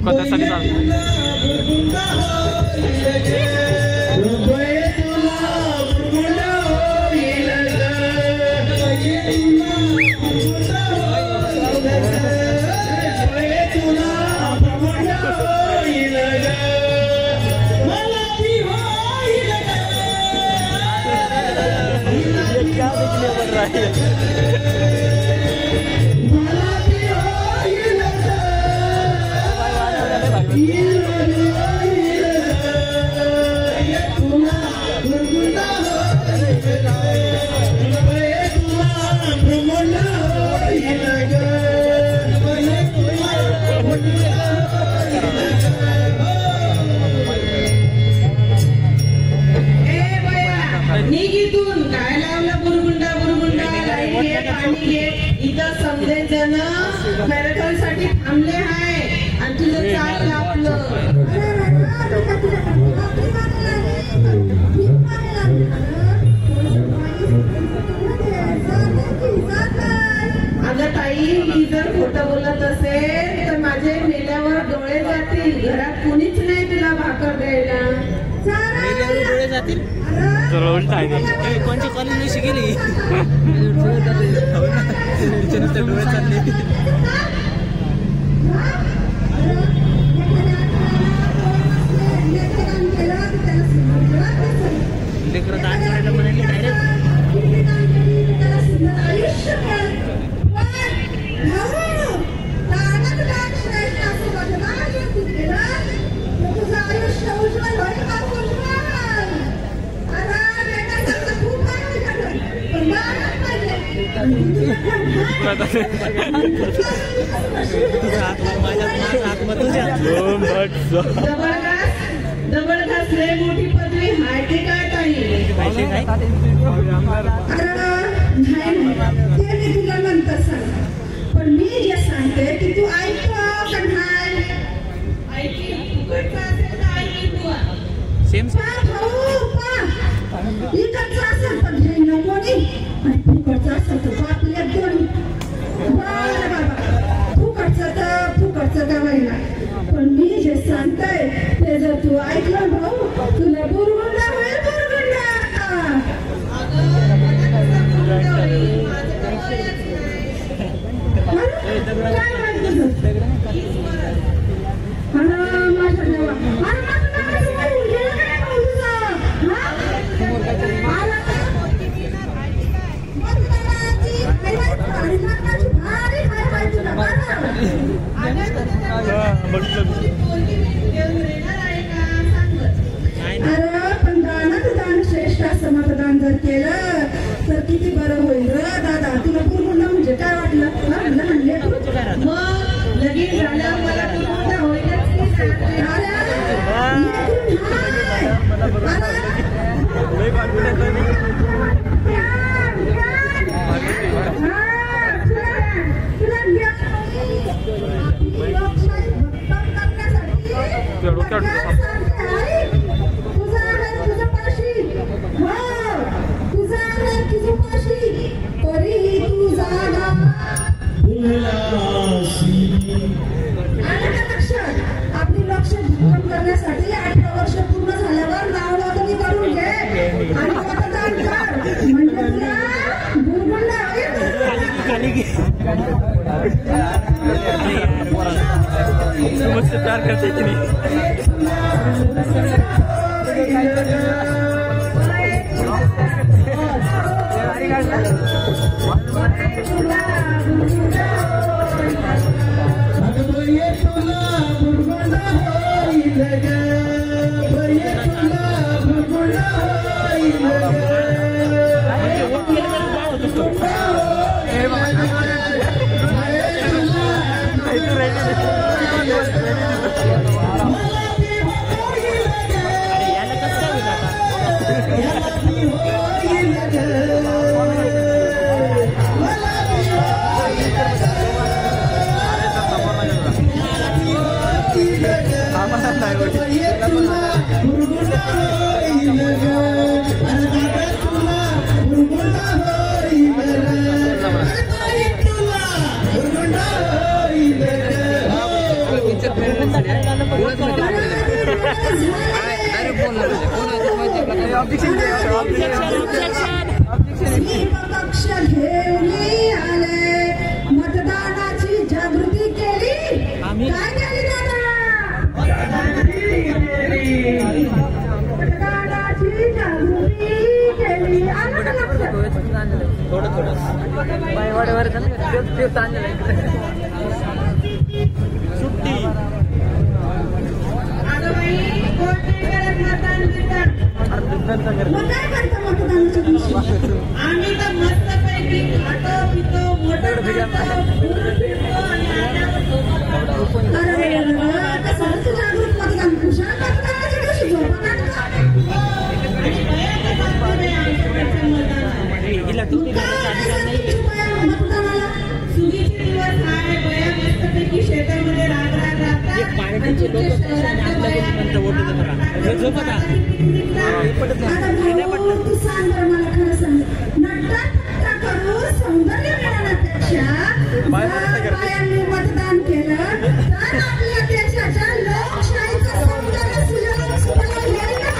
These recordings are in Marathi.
रेकॉर्ड त्यासाठी चालू मॅरेथॉन साठी थांबले आहे आणि तुझं चाल लावलं अगं ताई मी जर खोटं बोलत असेल तर माझे मेल्यावर डोळे जातील घरात कुणीच नाही तुला भाकर द्यायला डोळे जातील कोणती कॉलेज शिकेली डोळे चालले लेकरं दान करायला म्हणाले डायरेक्ट जबरदस्त लय मोठी पदवी हाय ते काय ताई ते मी तुला नंतर सांग पण मी जे सांगते की तू ऐकतो का नाही सेम इकडचा असेल तर घे नको आणि फुकटचा असेल तर आपल्या दोन्ही बरं बाबा फुकटचं का महिना पण मी जे सांगतोय ते जर तू ऐकलं भाऊ तुला बुरगुंडा होईल बुरगुंडा काय म्हणतो माझ्या देवा पण दान श्रेष्ठ असं मतदान जर केलं तर किती बरं होईल र दादा तुला बुरगुंडा म्हणजे काय वाटलं लहान लेकरू मग लगीन झालं मला बुरगुंडा होईलच आपली लक्ष भक्कम करण्यासाठी 18 वर्ष पूर्ण झाल्यावर नाव नोंदणी करून घे आणि मतदान कर म्हणजे तुला बुरगुंडा Gracias. पक्ष घेऊन आले, मतदानाची जागृती केली. काय केली दादा? मतदानाची जागृती केली. आलं का लक्षात? थोडं सुट्टी मग काय करता मतदानाच्या दिवशी? आम्ही तर मस्तपैकी खातो पितो, मोटर अरे कसं जागृत मतदान कुशाल मतदानाच्या दिवशी झोपा काढता. मतदानाला सुगीचे दिवस आहे. बया मस्तपैकी शेतामध्ये राग राहतात. तू सांग बरं मला, खरं सांग, नट्टा करून सौंदर्य मिळवण्यापेक्षा बायांनी मतदान केलं तर आपल्या देशाच्या लोकशाहीचं सौंदर्य सुजलाम येईल ना.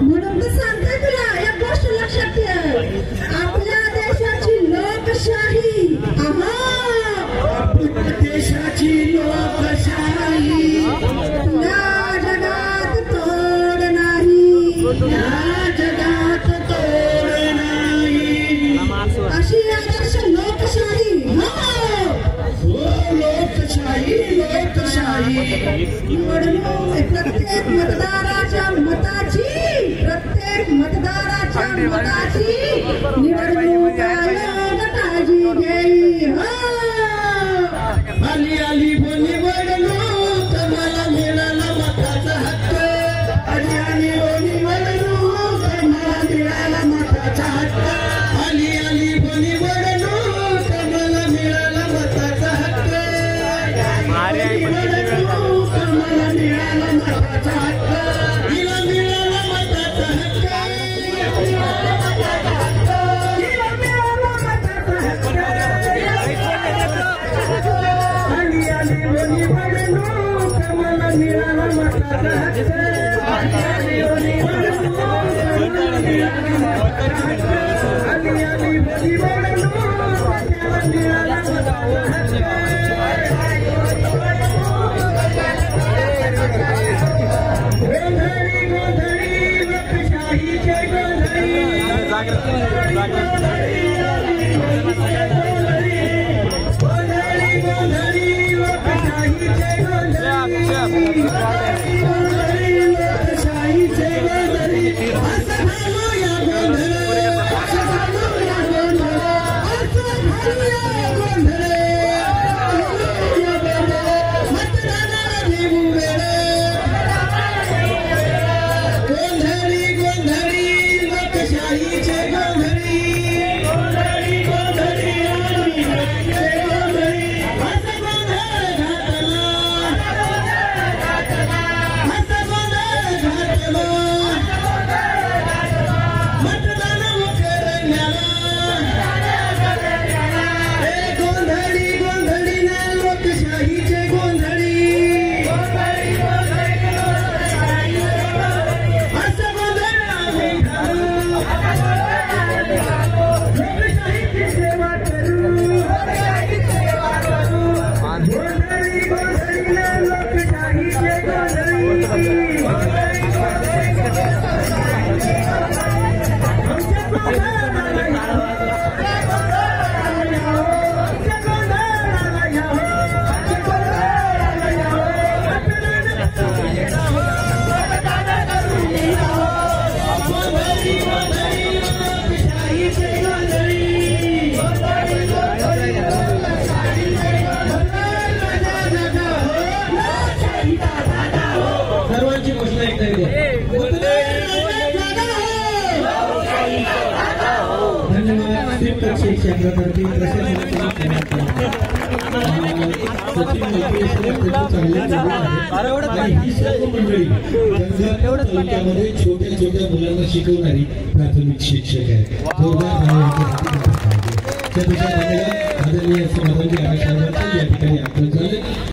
म्हणून तर सांगते तुला एक गोष्ट लक्षात ठेव, आपल्या देशाची लोकशाही, देशाची लोकशाही या जगात तोड नाही, या जगात तोड नाही, अशी आदर्श लोकशाही. लोकशाही लोकशाही प्रत्येक मतदाराच्या मताची निवडणूक आयोग काळजी घेईल. आली आली निवडणूक मला मिळाला मताचा हक्क, आली आली निवडणूक मला मिळाला मताचा हक्क, आली आली निवडणूक मला मिळाला मताचा हक्क, निवडणूक मला मिळाला मताचा हक्क, तिला मिळाला मताचा हक्क, आली आली निवडणूक मला मिळाला मताचा हक्क, आली आली निवडणूक मला मिळाला मताचा हक्क, आली आली निवडणूक छोट्या छोट्या मुलांना शिकवणारी प्राथमिक शिक्षक आहे. आदरणीय समाजाची आशा या ठिकाणी आपण झाले.